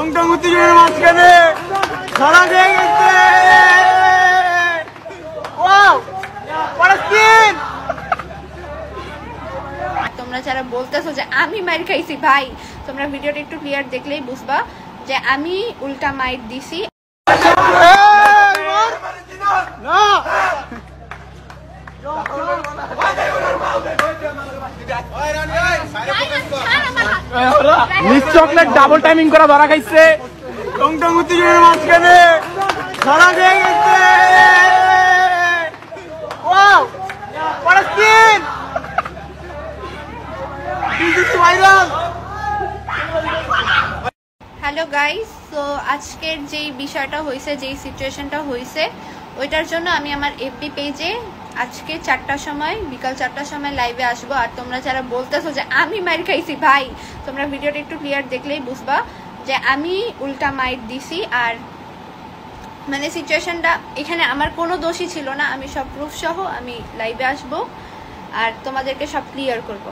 টং টং উত্তেজনার মাঝখানে ধরা দিয়ে গেছে। Wow what a scene. তোমরা যারা বলতেছো যে আমি মাইর খাইছি, ভাই তোমরা ভিডিওটা একটু ক্লিয়ার দেখলেই বুঝবা যে আমি উল্টা মাইর দিছি। মিস চকলেট ডাবল টাইমিং করা ধরা খাইছে। টং টং উত্তেজনার মাঝখানে ধরা দিয়ে গেছে। Wow what a scene. This is viral. Hello guys, তো আজকের যেই বিষয়টা হয়েছে, যেই সিচুয়েশনটা হয়েছে, ওইটার জন্য আমি আমার এফবি পেজে আজকে 4টার সময়, বিকাল 4টার সময় লাইভে আসবো। আর তোমরা যারা বলতেছো যে আমি মাইর খাইছি, ভাই তোমরা ভিডিওটা একটু ক্লিয়ার দেখলেই বুঝবা যে আমি উল্টা মাইর দিছি। আর মানে সিচুয়েশনটা এখানে আমার কোনো দোষই ছিল না। আমি সব প্রুফ সহ আমি লাইভে আসবো আর তোমাদেরকে সব ক্লিয়ার করবো।